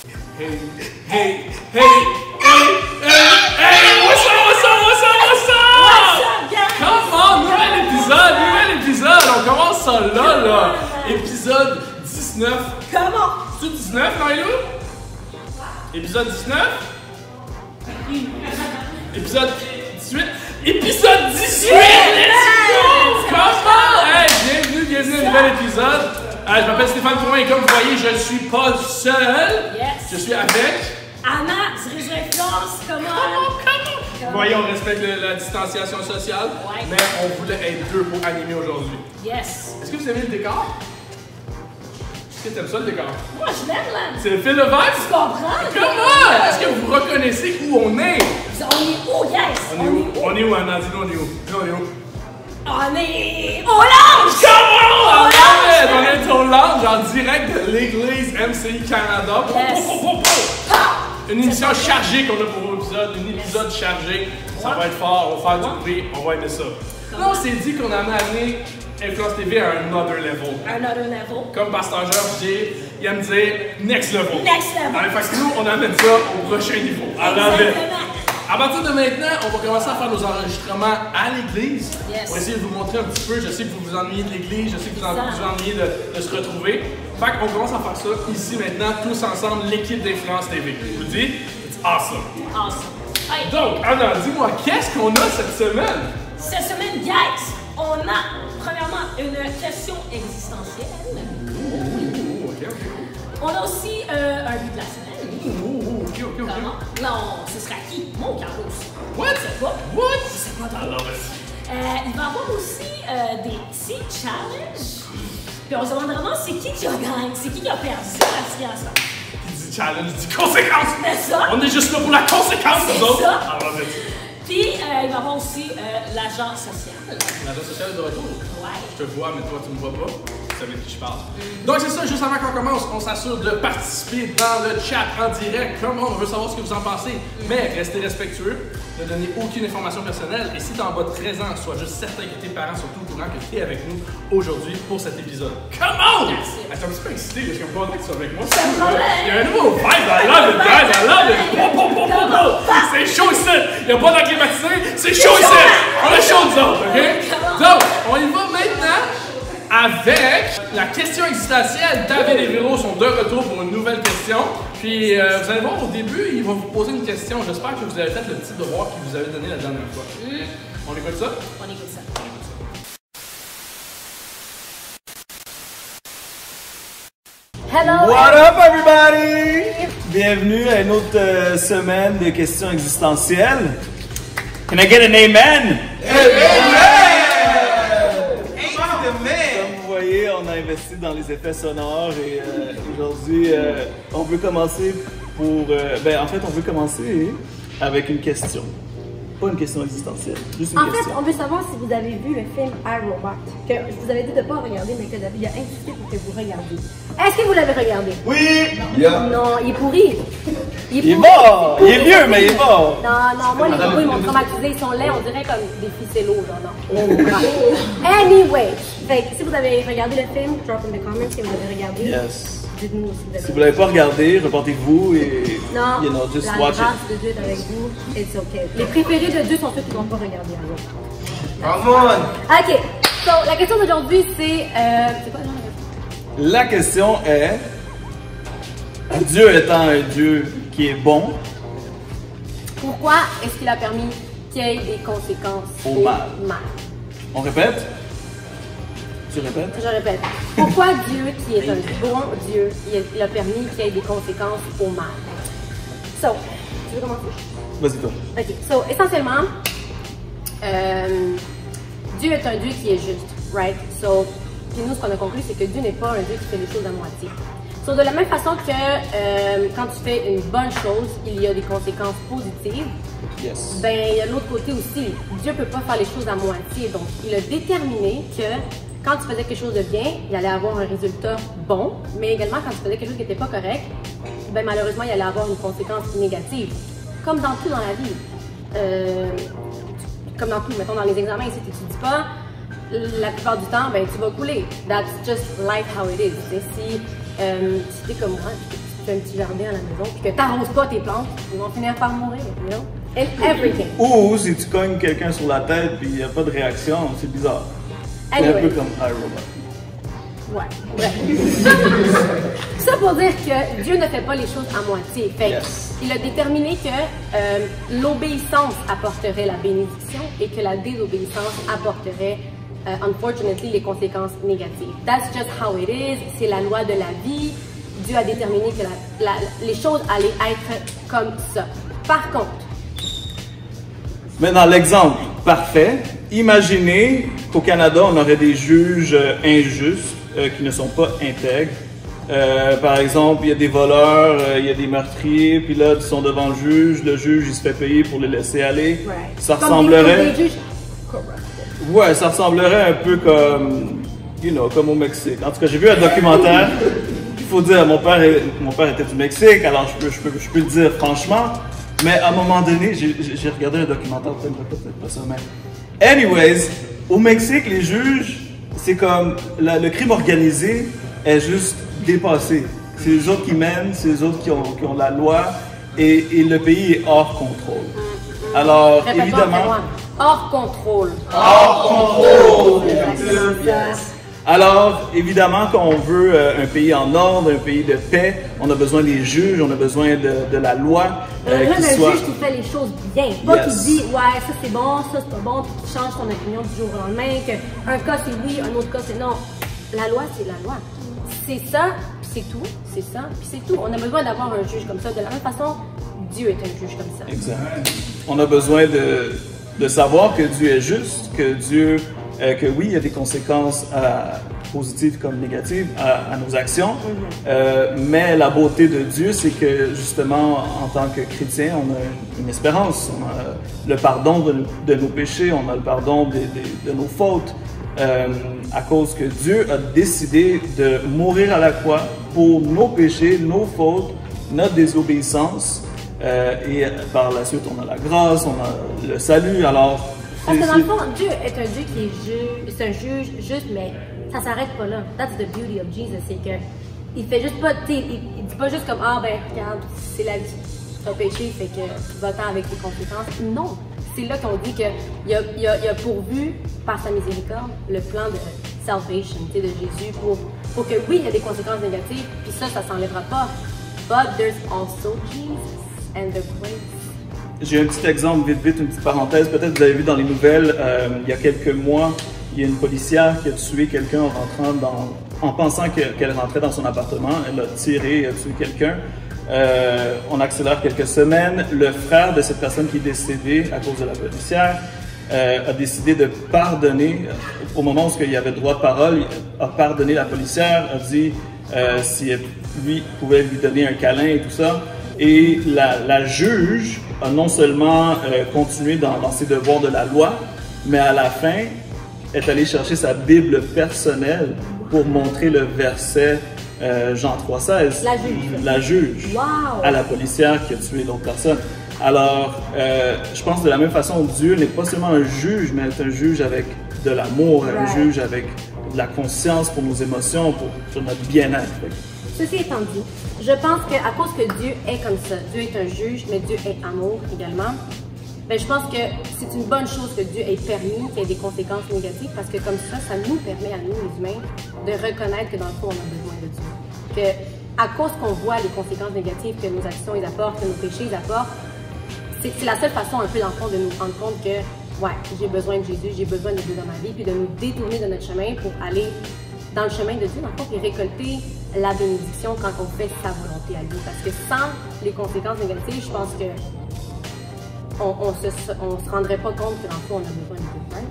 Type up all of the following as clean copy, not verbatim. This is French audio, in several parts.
Hey, hey, hey, hey, hey, what's up? Come on, nouvel épisode, on commence ça là. Épisode 19. Comment? C'est 19, Marilou? Épisode 19? Épisode 18? Épisode 18! Let's go! Comment? Hey, bienvenue à un nouvel épisode. Je m'appelle Stéphane Courant et comme vous voyez, je ne suis pas seul. Yes. Je suis avec... Anna, Référence, comment? Vous voyez, on respecte la distanciation sociale, Ouais. mais on voulait être deux pour animer aujourd'hui. Yes. Est-ce que vous aimez le décor? Est-ce que tu aimes ça le décor? Moi, je l'aime, là. C'est le fil de vibe? Tu comprends? Comment? Est-ce que vous reconnaissez où on est? On est où, guys? On est où, Anna? Dis-nous, on est où? Dis-nous, on est où? On est au lounge! On est au lounge en direct de l'église MCI Canada. Yes. Une émission chargée qu'on a pour l'épisode, un épisode chargé. Ça va être fort, on va faire du bruit, on va aimer ça. Là, on s'est dit qu'on allait amener Influence TV à un other level. Another level. Comme Pasteur Georges, il aime dire next level. Next level. Alors, fait que nous, on amène ça au prochain niveau. Alors, Exactement. à partir de maintenant, on va commencer à faire nos enregistrements à l'église. Yes. On va essayer de vous montrer un petit peu. Je sais que vous vous ennuyez de l'église, je sais que vous vous ennuyez de se retrouver. Fait qu'on commence à faire ça ici maintenant, tous ensemble, l'équipe d'Influence TV. Je vous dis, it's awesome. Awesome. Hey, Donc, Anna, dis-moi, qu'est-ce qu'on a cette semaine? cette semaine, guys, on a premièrement une question existentielle. Ok. On a aussi un but de la semaine. Ok. Comment? Non, ce sera qui? Mon Carlos. What? C'est quoi? What? C'est quoi I d'autre? love it. Il va y avoir aussi des petits challenges. Puis on se demande vraiment c'est qui a gagné, c'est qui a perdu la situation. Il dit challenge, il dit conséquence. C'est ça. On est juste là pour la conséquence, C'est nous autres. ça. I love it. Puis il va y avoir aussi l'agent social. L'agent social est de retour. Ouais. Je te vois, mais toi, tu me vois pas. Tu sais avec qui je parle. Donc, c'est ça, juste avant qu'on commence, on s'assure de participer dans le chat en direct. Comme on veut savoir ce que vous en pensez. Mais restez respectueux, ne donnez aucune information personnelle. Et si tu es en bas de 13 ans, sois juste certain que tes parents sont au courant que tu es avec nous aujourd'hui pour cet épisode. Come on! Je suis un petit peu excité, je suis pas content que tu sois avec moi. Il y a un nouveau vibe, I love it, guys, I love it. C'est chaud ici. Il n'y a pas d'acclimatisé, c'est chaud ici. On est chaud, nous autres, OK? Donc, on y va maintenant avec la question existentielle. David et Véro sont de retour pour une nouvelle question. Puis, vous allez voir, au début, ils vont vous poser une question. J'espère que vous avez fait le petit devoir qu'ils vous avaient donné la dernière fois. On écoute ça? On écoute ça. Hello! What up, everybody? Bienvenue à une autre semaine de questions existentielles. Can I get an amen? Comme vous voyez, on a investi dans les effets sonores et aujourd'hui, on veut commencer en fait, on veut commencer avec une question. Pas une question existentielle, juste une En fait, question. on veut savoir si vous avez vu le film iRobot, que je vous avais dit de ne pas regarder, mais que David a insisté pour que vous regardiez. Est-ce que vous l'avez regardé? Oui! Non, il est pourri. Il est bon! Il est vieux, mais il est bon! Non, moi, les robots, ils m'ont traumatisé. Ils sont laids, on dirait comme des ficellos, non. Anyway, fait que si vous avez regardé le film, drop in the comments si vous l'avez regardé. Yes. Dites-nous si vous avez Si vous l'avez pas regardé, reportez-vous et Non, you know, just la watch grâce it. de Dieu est avec vous, it's okay. Les préférés de Dieu sont ceux qui n'ont pas regardé alors. Come on! Ok, so, la question d'aujourd'hui, c'est quoi genre de question? La question est, Dieu étant un Dieu qui est bon, Pourquoi est-ce qu'il a permis qu'il y ait des conséquences Au mal. On répète? Tu répètes? Je répète. Pourquoi Dieu, qui est un bon Dieu, il a permis qu'il y ait des conséquences au mal? So, tu veux commencer? Vas-y toi. Ok, so, essentiellement, Dieu est un Dieu qui est juste, right? So, puis nous, ce qu'on a conclu, c'est que Dieu n'est pas un Dieu qui fait les choses à moitié. So, de la même façon que quand tu fais une bonne chose, il y a des conséquences positives, Yes. ben, il y a l'autre côté aussi. Dieu peut pas faire les choses à moitié. Donc, il a déterminé que quand tu faisais quelque chose de bien, il allait avoir un résultat bon, mais également quand tu faisais quelque chose qui n'était pas correct, ben, malheureusement, il allait avoir une conséquence négative. Comme dans tout dans la vie. Comme dans tout, mettons dans les examens, si tu n'étudies pas, la plupart du temps, ben, tu vas couler. That's just life how it is. Si t'es comme moi, tu tu as un petit jardin à la maison, puis que tu n'arroses pas tes plantes, ils vont finir par mourir, you know? And everything. Ou si tu cognes quelqu'un sur la tête puis il n'y a pas de réaction, c'est bizarre. C'est un peu comme iRobot. Ouais, bref. Ça pour dire que Dieu ne fait pas les choses à moitié. Fait il a déterminé que l'obéissance apporterait la bénédiction et que la désobéissance apporterait, unfortunately, les conséquences négatives. That's just how it is. C'est la loi de la vie. Dieu a déterminé que les choses allaient être comme ça. Par contre, maintenant, l'exemple parfait, imaginez qu'au Canada, on aurait des juges injustes qui ne sont pas intègres. Par exemple, il y a des voleurs, il y a des meurtriers, puis là, ils sont devant le juge, il se fait payer pour les laisser aller. right. Ça Comme ressemblerait... des juges corrupted. Ouais, ça ressemblerait un peu comme, comme au Mexique. En tout cas, j'ai vu un documentaire. Il faut dire, mon père était du Mexique, alors je peux le dire franchement. Mais à un moment donné, j'ai regardé un documentaire, peut-être pas ça, mais... Anyways, au Mexique, les juges, c'est comme le crime organisé est juste dépassé. C'est les autres qui mènent, c'est les autres qui ont la loi et le pays est hors contrôle. Alors, Répète-moi, évidemment... fais-moi. Hors contrôle. Hors contrôle! Yes. Alors, évidemment, quand on veut un pays en ordre, un pays de paix, on a besoin des juges, on a besoin de la loi On a besoin qui d'un soit... juge qui fait les choses bien. Pas qui Yes. dit, ouais, ça c'est bon, ça c'est pas bon, puis qui change son opinion du jour au lendemain, qu'un cas c'est oui, un autre cas c'est non. La loi, c'est la loi. C'est ça, puis c'est tout, c'est ça, puis c'est tout. On a besoin d'avoir un juge comme ça. De la même façon, Dieu est un juge comme ça. Exact. On a besoin de savoir que Dieu est juste, que Dieu... que oui, il y a des conséquences positives comme négatives à nos actions, mais la beauté de Dieu, c'est que justement, en tant que chrétien, on a une espérance, on a le pardon de nos péchés, on a le pardon de nos fautes, à cause que Dieu a décidé de mourir à la croix pour nos péchés, nos fautes, notre désobéissance, et par la suite, on a la grâce, on a le salut, alors... Parce que dans le fond, Dieu est un Dieu qui est juge, c'est un juge juste, mais ça s'arrête pas là. That's the beauty of Jesus, c'est que il fait juste pas, il dit pas juste comme ah ben regarde, c'est la vie, t'as péché, fait que va-t'en avec tes conséquences. Non, c'est là qu'on dit qu'il a pourvu par sa miséricorde le plan de salvation, de Jésus pour que oui, il y a des conséquences négatives, puis ça s'enlèvera pas. But there's also Jesus and the grace. J'ai un petit exemple, vite, une petite parenthèse. Peut-être que vous avez vu dans les nouvelles, il y a quelques mois, il y a une policière qui a tué quelqu'un en pensant qu'elle rentrait dans son appartement. Elle a tiré, a tué quelqu'un. On accélère quelques semaines. Le frère de cette personne qui est décédée à cause de la policière a décidé de pardonner. Au moment où il y avait droit de parole, a pardonné la policière, a dit si lui pouvait lui donner un câlin et tout ça. Et la juge a non seulement continué dans ses devoirs de la loi, mais à la fin, est allée chercher sa Bible personnelle pour montrer le verset Jean 3,16. La juge. La juge. Wow. À la policière qui a tué l'autre personne. Alors, je pense de la même façon, Dieu n'est pas seulement un juge, mais est un juge avec de l'amour, un juge avec de la conscience pour nos émotions, pour notre bien-être. Ceci étant dit, je pense qu'à cause que Dieu est comme ça, Dieu est un juge, mais Dieu est amour également, ben je pense que c'est une bonne chose que Dieu ait permis qu'il y ait des conséquences négatives parce que comme ça nous permet à nous, les humains, de reconnaître que dans le fond, on a besoin de Dieu. Que à cause qu'on voit les conséquences négatives que nos actions ils apportent, que nos péchés ils apportent, c'est la seule façon un peu dans le fond de nous rendre compte que ouais, j'ai besoin de Jésus, j'ai besoin de Dieu dans ma vie, puis de nous détourner de notre chemin pour aller dans le chemin de Dieu, dans le fond, puis récolter la bénédiction quand on fait sa volonté à lui. Parce que sans les conséquences négatives, je pense que on se rendrait pas compte que dans le fond, on a besoin de Dieu. Right?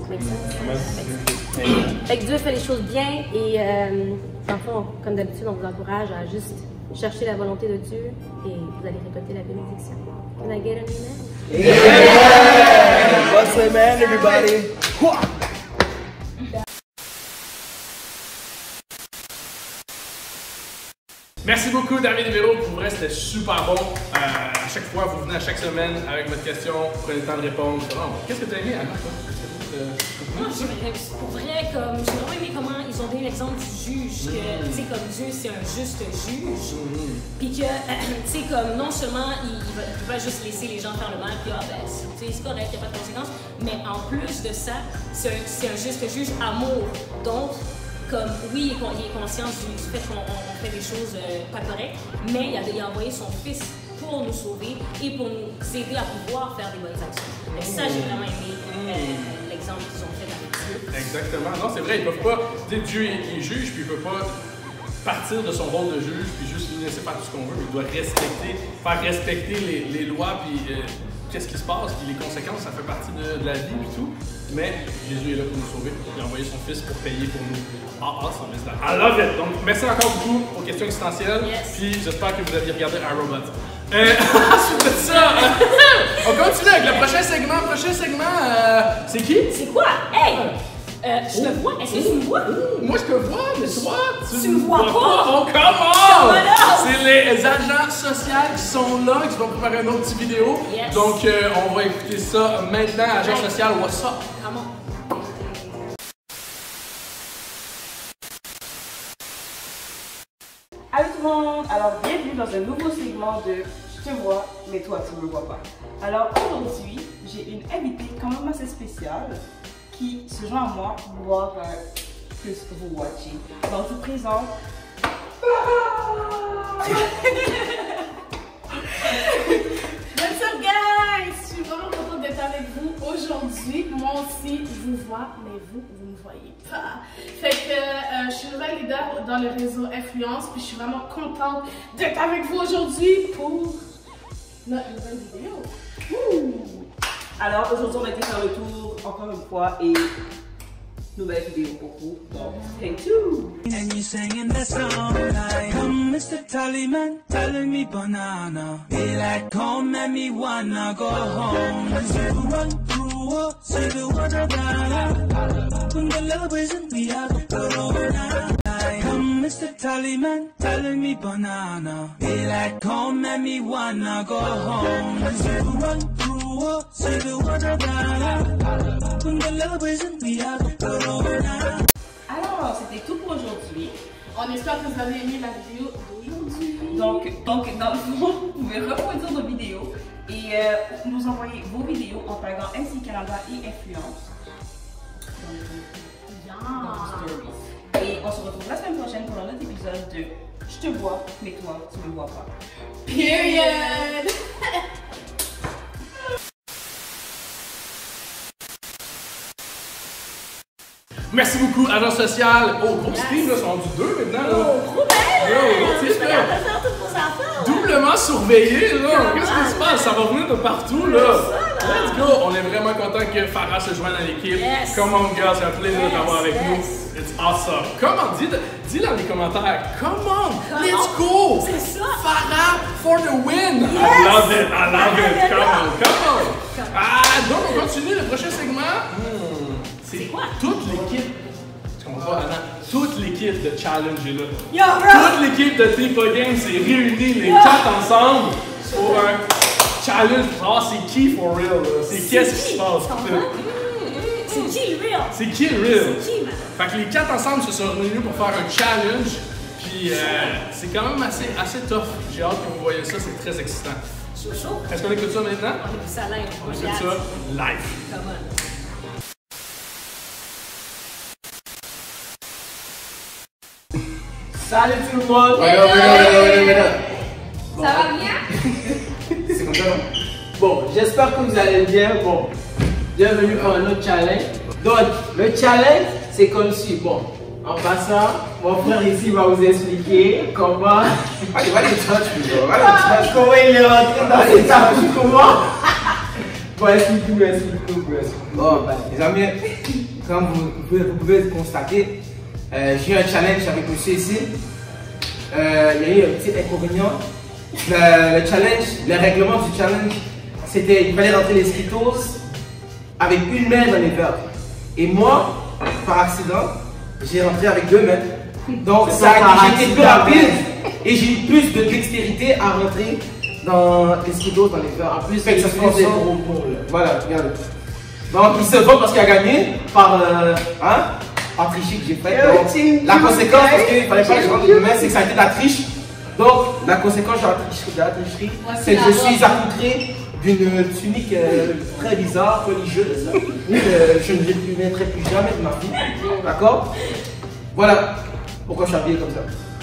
Make sense? Fait que Dieu fait les choses bien et dans le fond, comme d'habitude, on vous encourage à juste chercher la volonté de Dieu et vous allez récolter la bénédiction. Can I get an amen? Amen! Let's amen, everybody! Merci beaucoup, David et Véro. Pour vrai, c'était super bon. À chaque fois, vous venez à chaque semaine avec votre question. Prenez le temps de répondre. Qu'est-ce que tu as aimé, Anna? Non, pour vrai, comme, j'ai vraiment aimé comment ils ont donné l'exemple du juge, que, tu sais, comme Dieu, c'est un juste juge, puis que, tu sais, comme, non seulement il va pas juste laisser les gens faire le mal, puis ben, c'est correct, il n'y a pas de conséquences, mais en plus de ça, c'est un juste juge amour. Donc, comme, oui, il est conscient du fait qu'on fait des choses pas correctes, mais il a envoyé son fils pour nous sauver et pour nous aider à pouvoir faire des bonnes actions. Et ça, j'ai vraiment aimé l'exemple qu'ils ont fait avec Dieu. Exactement. Non, c'est vrai, ils peuvent pas. Dieu est juge, puis il peut pas partir de son rôle de juge, puis juste nous laisser faire tout ce qu'on veut. Il doit faire respecter les lois, puis qu'est-ce qui se passe, puis les conséquences, ça fait partie de la vie, puis tout. Mais Jésus est là pour nous sauver. Il a envoyé son fils pour payer pour nous. Awesome, I love it. Donc, merci encore beaucoup aux questions existentielles. Yes. Puis, j'espère que vous aviez regardé iRobot. Ensuite de ça, on continue avec le prochain segment. C'est qui? C'est quoi? Hey! Je te vois? Est-ce que tu me vois? Moi, je te vois, mais toi, tu me vois pas. Oh, come on! C'est les agents sociaux qui sont là, qui vont préparer une autre petite vidéo. Yes. Donc, on va écouter ça maintenant. Agent social, what's up? Comment? Allô tout le monde! Alors bienvenue dans un nouveau segment de Je te vois, mais toi tu me vois pas. Alors aujourd'hui, j'ai une invitée quand même assez spéciale qui se joint à moi pour pouvoir plus vous watcher. Donc je vous présente. What's up guys? Je suis vraiment contente d'être avec vous aujourd'hui. Moi aussi, je vous vois, mais vous ne me voyez pas. Fait que je suis nouvelle leader dans le réseau Influence, puis je suis vraiment contente d'être avec vous aujourd'hui pour notre nouvelle vidéo. Alors aujourd'hui on va été faire le tour encore une fois et nouvelle vidéo pour vous. Donc stay tuned! And you singing that song like, come Mr. Tallyman, telling me banana. Be like, come and me wanna go home. Cause you run through, say the word of God. When the love isn't me, I go now. Like, come Mr. Tallyman, telling me banana. Be like, come and me wanna go home. Cause you run through, say the word of God. When the love isn't me, I go now. Alors c'était tout pour aujourd'hui. On espère que vous avez aimé la vidéo d'aujourd'hui. Donc dans le fond, vous pouvez reproduire nos vidéos et nous envoyer vos vidéos en taguant MC Canada et Influence dans vos stories. Et on se retrouve la semaine prochaine pour un autre épisode de Je te vois, mais toi, tu me vois pas. Period! Merci beaucoup, agent social. Oh, gros stream, là, sont rendus 2 maintenant. Là. Oh, trop belle! Yo, Je regarde faire toutes vos affaires. Doublement surveillé, là. Qu'est-ce qui se passe? Ça va venir de partout, là. Let's go! On est vraiment content que Farah se joigne à l'équipe. Yes. Come on, girl, c'est un plaisir de t'avoir avec Yes. nous. It's awesome. Comment? Dis dans les commentaires. Come on! Let's on. go! C'est ça. Farah for the win! Yes. I love it! I love it! Yes. Come on! Ah, donc on continue le prochain segment. C'est quoi? Toute l'équipe. Tu comprends pas, Anna? Toute l'équipe de Challenge est là. Yo, bro! Toute l'équipe de Tripa Games s'est réunie, les 4 ensemble, pour un challenge pour savoir c'est qui for real, là. C'est qu'est-ce qui se passe. C'est qui le real? C'est qui le real? C'est qui, man? Fait que les 4 ensemble se sont réunis pour faire un challenge, puis c'est quand même assez tough. J'ai hâte que vous voyez ça, c'est très excitant. Chaud, chaud. Est-ce qu'on écoute ça maintenant? On écoute ça live. On écoute ça live. Come on. Salut tout le monde! Ça va bien? C'est comme ça, non? Bon, j'espère que vous allez bien. Bon, bienvenue pour un autre challenge. Donc, le challenge, c'est comme si, bon, en passant, mon frère ici va vous expliquer comment. Comment il est rentré dans les tapis, comment. Bon, explique-nous. Bon, ben, les amis, comme vous pouvez le constater, j'ai eu un challenge avec monsieur ici. Il y a eu un petit inconvénient. Le challenge, le règlement du challenge, c'était qu'il fallait rentrer les Skittles avec une main dans les verres. Et moi, par accident, j'ai rentré avec 2 mains. Donc ça j'ai été plus rapide et j'ai eu plus de dextérité à rentrer dans les Skittles dans les verres. En plus, fait que ça se transforme. Voilà, regarde. Donc il se vante parce qu'il a gagné par par tricher que j'ai fait. Donc, la conséquence, parce qu'il fallait pas que je rentre demain, c'est que ça a été de la triche. Donc la conséquence de la tricherie, c'est que je suis accoutré d'une tunique très bizarre, religieuse. Je ne mettrai plus jamais de ma vie. D'accord? Voilà pourquoi je suis habillé comme ça.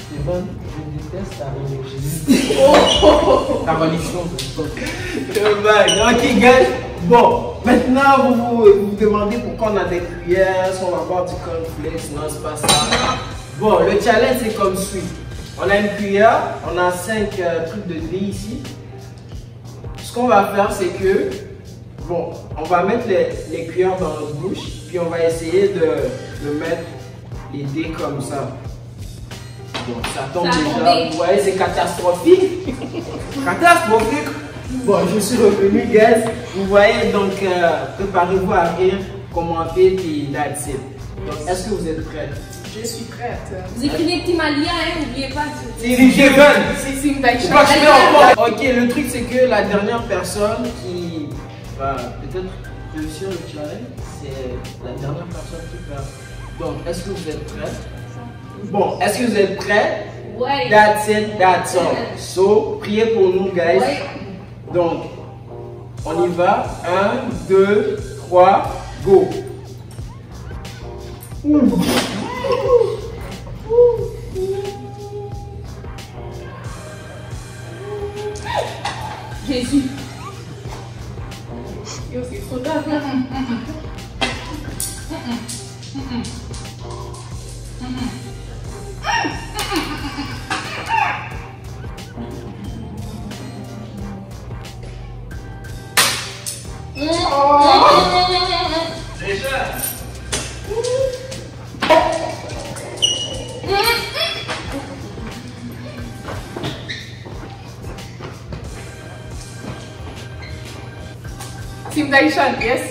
C'est bon, je déteste ta religion. Ok, guys. Bon, maintenant vous vous demandez pourquoi on a des cuillères, si on va boire du cornflakes. Non, c'est pas ça. Bon, le challenge c'est comme suit. On a une cuillère, on a 5 trucs de dés ici. Ce qu'on va faire, c'est que, bon, on va mettre les cuillères dans notre bouche, puis on va essayer de mettre les dés comme ça. Bon, ça tombe déjà, vous voyez, c'est catastrophique. Catastrophique. Bon, je suis revenu, guys. Vous voyez, donc, préparez-vous à rire, commenter, puis that's it. Donc, est-ce que vous êtes prêts? Je suis prête. Vous écrivez Timalia, hein, n'oubliez pas. Ok, le truc c'est que la dernière personne qui va peut-être réussir le challenge, c'est la dernière personne qui perd. Donc, est-ce que vous êtes prêts? Bon, est-ce que vous êtes prêts? Ouais. That's it, that's all. So, priez pour nous, guys. Ouais. Donc, on y va. 1, 2, 3, go. Jésus. Yo, c'est trop tard. Team Daishan, yes.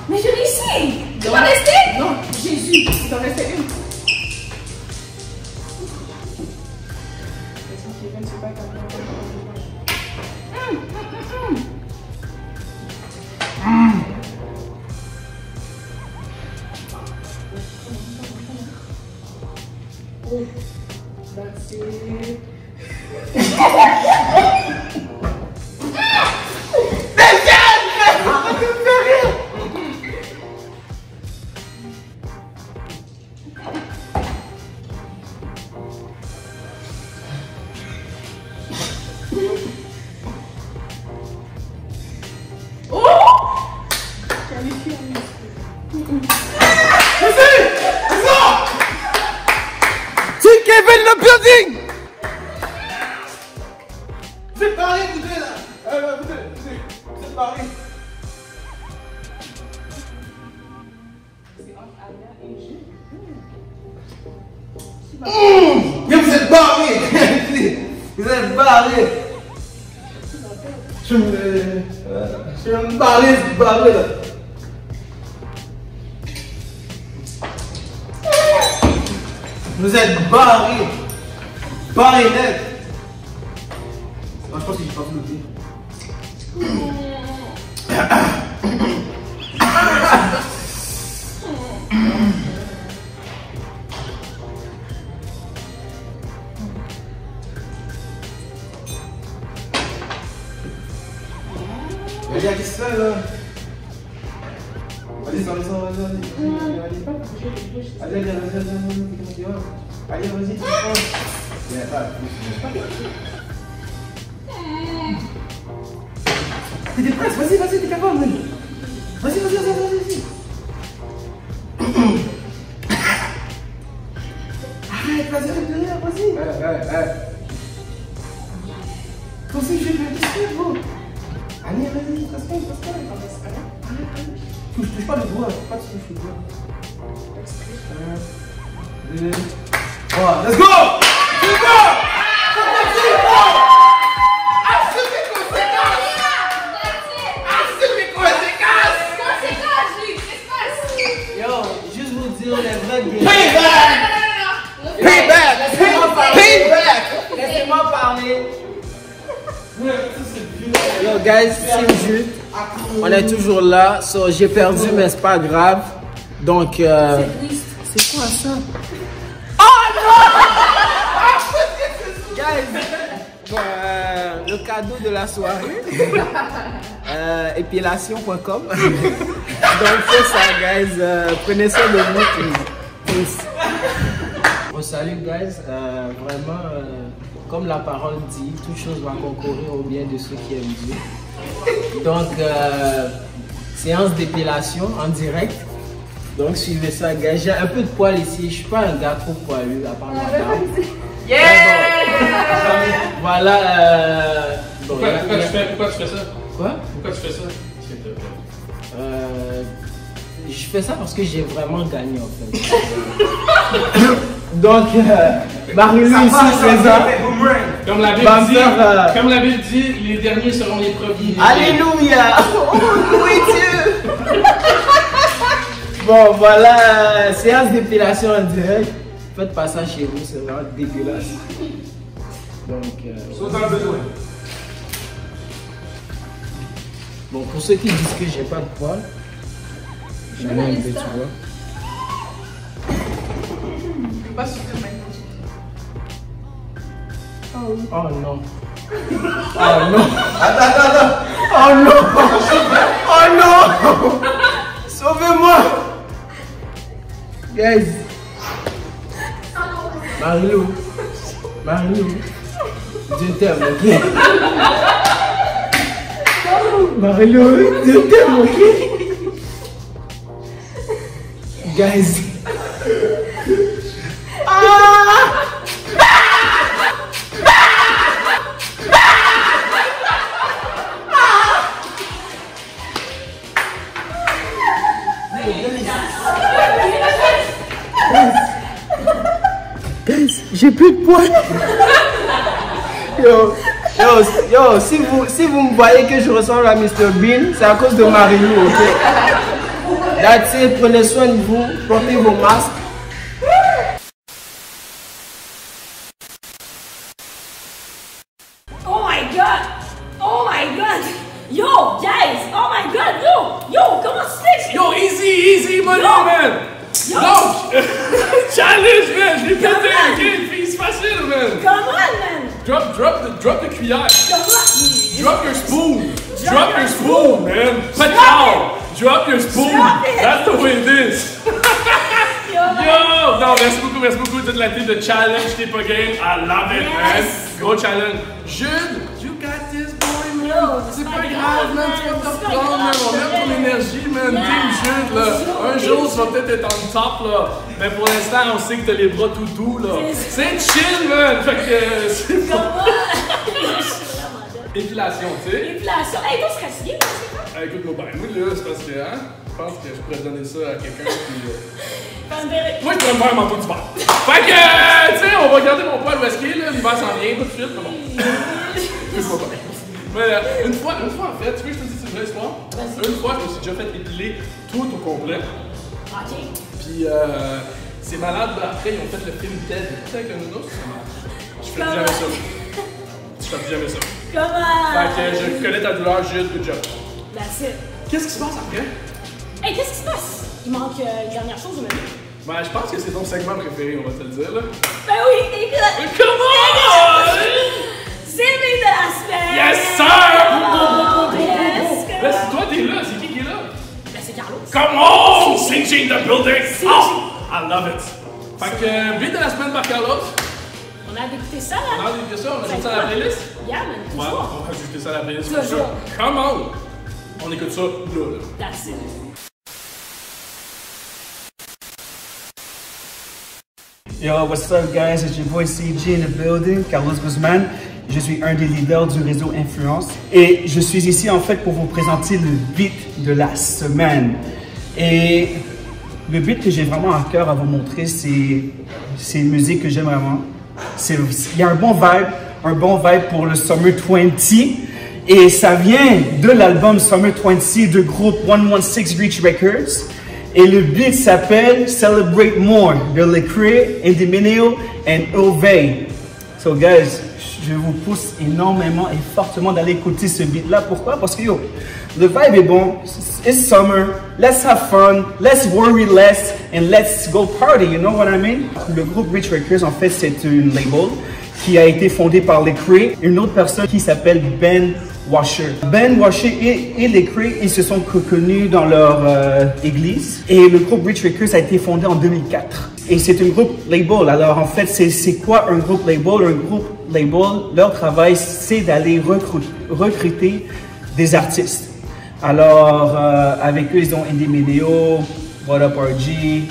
Mais je réussis! Tu vas rester? Non, Jésus, il t'en restait une. Oh, that's it. C'est Kevin le building! Vous êtes barrés, vous deux là! Vous êtes barrés! Mais vous êtes barrés! Vous êtes barrés! Je vais me barrer là! Vous êtes barrés! Barrés net! Moi je pense que j'ai pas flotté. Vas-y, qu'est-ce que c'est là? Vas-y, sors, allez, vas-y. T'es prête, vas-y, t'es capable. Vas-y. Arrête, vas-y. Comme si j'ai fait discret, bro. Allez, vas-y, passe-moi. Arrête. Touche pas le doigt, pas de touche le doigt. 1, 2, 3, let's go! Yo, juste vous dire les vrais games. Payback! Laissez-moi parler. parler. Yo guys, c'est Jude. On est toujours là. So, j'ai perdu, mais c'est pas grave. Donc, c'est quoi ça? Oh non! Guys, bon, le cadeau de la soirée. Épilation.com. Donc, c'est ça, guys. Prenez soin de vous. Peace. Bon, salut, guys. Vraiment, comme la parole dit, toute chose va concourir au bien de ceux qui aiment Dieu. Donc, séance d'épilation en direct. Donc, suivez ça, gars. J'ai un peu de poil ici. Je suis pas un gars trop poilu, à part ma barbe. Yeah! Voilà. Bon, pourquoi tu fais ça? Quoi? Pourquoi tu fais ça? Je fais ça parce que j'ai vraiment gagné, en fait. Donc, Marie-Lou ici présent. Comme la Bible dit, les derniers seront les premiers. Alléluia! Oui, Dieu! Bon, voilà, séance d'épilation en direct. Faites pas ça chez vous, c'est vraiment dégueulasse. Donc, bon, pour ceux qui disent que j'ai pas de poils, je vais un peu, tu vois. Pas sûr que Oh non. Oh non. Attends. Oh non. Oh non. Sauvez-moi. Guys. Marie-Lou. Dieu t'aime, ok? Marie-Lou, Dieu t'aime, ok? Guys. J'ai plus de poids. Yo, si vous me voyez que je ressemble à Mr. Bean, c'est à cause de Marie-Lou, ok? That's it, prenez soin de vous, portez vos masques. Oh my god! Yo, guys! Oh my god! Yo! Comment tu fais? Yo, easy, money, man! Donc, challenge, man! Je l'ai pété, ok? Puis c'est facile, man! Come on, man! Drop the cuillère! Come on! Drop your spoon! Drop your spoon, man! Pas de cow! Drop your spoon! That's the way it is! Yo! Non, merci beaucoup de la team de challenge, t'es pas game. I love it, man! Gros challenge! Jude, you got this, boy, man! C'est pas grave, man! Tu vas te reprendre, man! On met ton énergie, man! Team Jude, là! Un jour, tu vas peut-être être en top, là! Mais pour l'instant, on sait que t'as les bras tout doux, là! C'est chill, man! Fait que c'est pas... Épilation, tu sais? Épilation! Hey, toi, tu serais signé, Écoute-moi bien, moi, là, c'est parce que, je pense que je pourrais donner ça à quelqu'un qui... Moi, je pourrais me faire un manteau d'hiver. Fait que, tu sais, on va garder mon poil où est-ce qu'il est, là. L'hiver s'en vient, pas de suite, mais bon. Écoute-moi bien. Mais une fois, en fait, tu veux que je te dise une vraie histoire? Une fois, je me suis déjà fait épiler tout au complet. Ok. Puis, c'est malade, après, ils ont fait le film Ted. Tu sais, avec le nounours, ça marche. Je fais plus jamais ça. Je fais plus jamais ça. Comment? Fait que je connais ta douleur, Jude, good job. That's it. Qu'est-ce qui se passe après? Hey, qu'est-ce qui se passe? Il manque une dernière chose au menu. Ben, je pense que c'est ton segment préféré, on va te le dire, là. Ben oui, écoute! Comment? C'est le de la semaine! Yes, sir! Yes! Là, c'est toi, t'es là. C'est qui est là? Ben, c'est Carlos. Come on! Singeing the building! Oh! I love it! Fait que, beat de la semaine par Carlos. On a écouté ça, là? On a écouté ça, on a ajouté ça à la playlist? Yeah, man, Ouais, toujours. on va ajouter ça à la playlist. Toujours. For sure. Come on! On écoute ça, là. That's it. Yo, what's up guys? It's your boy CJ in the building, Carlos Guzman. Je suis un des leaders du réseau Influence et je suis ici en fait pour vous présenter le beat de la semaine. Et le beat que j'ai vraiment à cœur à vous montrer, c'est une musique que j'aime vraiment. Il y a un bon vibe pour le Summer 20 et ça vient de l'album Summer 20 du groupe 116 Reach Records. Et le beat s'appelle Celebrate More de Lecrae, Indominio et Ovey. So guys, je vous pousse énormément et fortement d'aller écouter ce beat-là. Pourquoi? Parce que yo, le vibe est bon. It's summer. Let's have fun. Let's worry less and let's go party. You know what I mean? Le groupe Rich Records, en fait, c'est une label qui a été fondée par Lecrae, une autre personne qui s'appelle Ben Washer. Ben Washer et Lecrae, ils se sont connus dans leur église. Et le groupe Rich Records a été fondé en 2004. Et c'est un groupe label. Alors en fait, c'est quoi un groupe label? Un groupe label, leur travail, c'est d'aller recruter des artistes. Alors, avec eux, ils ont Indie Medeo, What Up RG,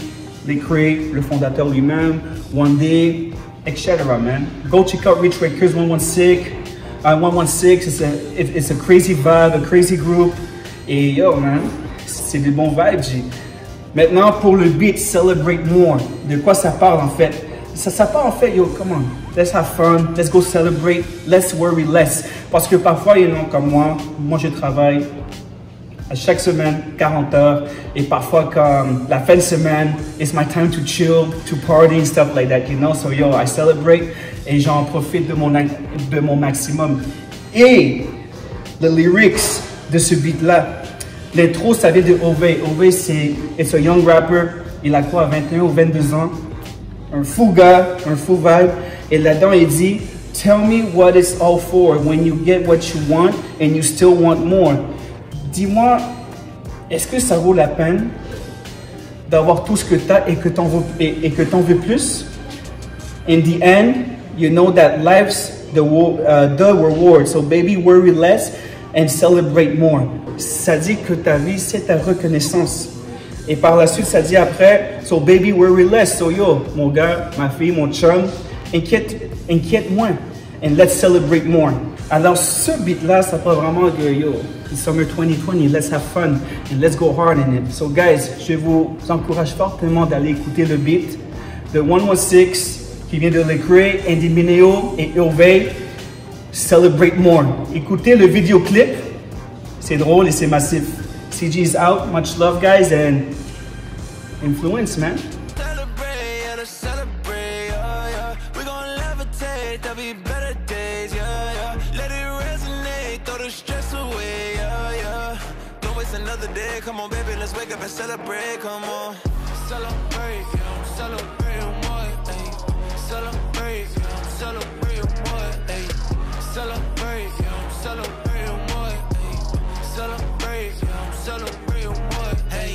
Lecrae, le fondateur lui-même, One Day, etc. man. Go check out Rich Records 116. 116, it's a crazy vibe, a crazy group. Et yo, man, c'est des bons vibes, G. Maintenant, pour le beat, Celebrate More. De quoi ça parle, en fait? Ça parle, en fait, yo, come on. Let's have fun, let's go celebrate, let's worry less. Parce que parfois, you know, comme moi je travaille à chaque semaine, 40 heures. Et parfois, comme la fin de semaine, it's my time to chill, to party, stuff like that, you know? So, yo, I celebrate et j'en profite de mon maximum. Et les lyrics de ce beat-là, l'intro, ça vient de Ove. Ove, it's a young rapper. Il a quoi, 21 ou 22 ans? Un fou gars, un fou vibe. Et là-dedans, il dit, tell me what it's all for when you get what you want and you still want more. Dis-moi, est-ce que ça vaut la peine d'avoir tout ce que tu as et que t'en veux plus? In the end, you know that life's the reward. So baby, worry less and celebrate more. Ça dit que ta vie, c'est ta reconnaissance. Et par la suite, ça dit après, so baby, worry less. So yo, mon gars, ma fille, mon chum, inquiète moins. And let's celebrate more. Alors ce beat-là, ça parle vraiment de yo, it's summer 2020, let's have fun and let's go hard in it. So guys, je vous encourage fortement d'aller écouter le beat de 116 qui vient de Lecrae, Indie Medeo et Ove, Celebrate More. Écoutez le vidéoclip, c'est drôle et c'est massif. CG is out, much love guys and influence man. Come on, baby, let's wake up and celebrate. Come on, celebrate, celebrate what? Celebrate, celebrate what? Celebrate, celebrate what? Celebrate, celebrate what? Hey.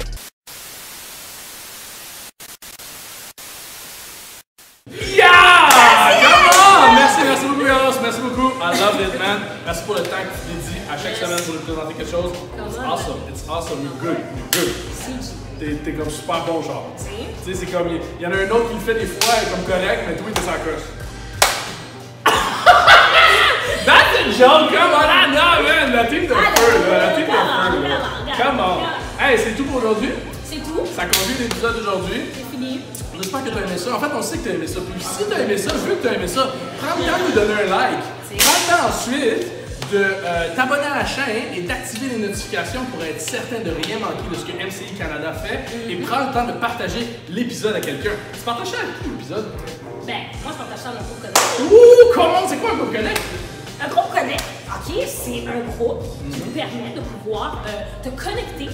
Yeah! Come on! Merci beaucoup, Carlos. Merci beaucoup. I love it, man. Merci pour le temps que tu dédies à chaque semaine pour nous présenter quelque chose. It's awesome. It's awesome. You're good. You're good. T'es comme super bon, genre. Tu sais, c'est comme. Il y en a un autre qui le fait des fois comme correct, mais toi, t'es sans coche. That's a joke! Come on! Ah non, man! La team de feu, là. La team de feu, là. Come on! Hey, c'est tout pour aujourd'hui? C'est tout. Ça conclut l'épisode d'aujourd'hui. C'est fini. J'espère que tu as aimé ça. En fait, on sait que tu as aimé ça. Puis si tu as aimé ça, je veux que tu as aimé ça. Prends le temps de nous donner un like. Prends le temps ensuite de t'abonner à la chaîne et d'activer les notifications pour être certain de rien manquer de ce que MCI Canada fait. Et prends le temps de partager l'épisode à quelqu'un. Tu partages ça avec qui l'épisode? Ben, moi je partage ça dans un groupe Connect. Ouh, comment? C'est quoi un groupe Connect? Un groupe Connect, ok, c'est un groupe qui vous permet de pouvoir te connecter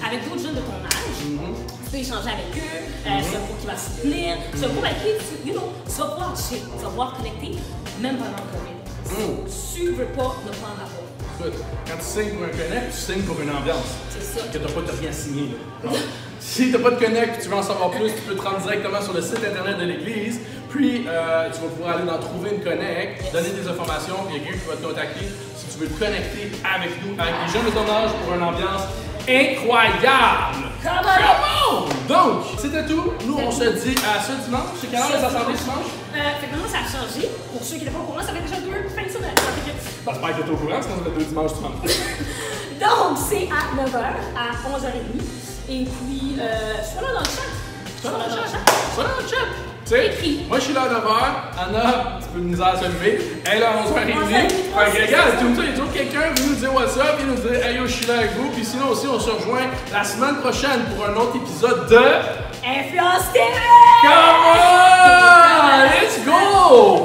avec d'autres jeunes de ton âge. Tu peux échanger avec eux, c'est un groupe qui va se soutenir, c'est un groupe avec qui tu vas pouvoir chill, tu vas pouvoir connecter même pendant le COVID. Si tu veux pas ne pas en avoir. Écoute, quand tu signes pour un Connect, tu signes pour une ambiance. C'est ça. Que t'as pas de rien signé. Si t'as pas de Connect et tu veux en savoir plus, tu peux te rendre directement sur le site internet de l'église. Puis, tu vas pouvoir aller dans trouver une Connect, donner des informations, il y a quelqu'un qui va te contacter si tu veux te connecter avec nous, avec les jeunes de ton âge pour une ambiance incroyable! Come on! Donc, c'était tout. Nous, on se dit à ce dimanche. C'est quelle heure les assemblées dimanche? Fait que maintenant, ça a changé. Pour ceux qui n'étaient pas au courant, ça fait déjà 2 fins de semaine. J'espère que t'es au courant, sinon ça fait 2 dimanches dimanche. Donc, c'est à 9h, à 11h30. Et puis, sois là dans le chat. Sois là dans le chat. Tu sais, moi je suis là à 9h, Anna, tu peux nous dire à se lever, elle est là à 11h30. Fait que regarde, il y a toujours quelqu'un qui nous dit what's up, il nous dit hey yo, je suis là avec vous. Puis sinon aussi, on se rejoint la semaine prochaine pour un autre épisode de Influence TV! Come on! Let's go!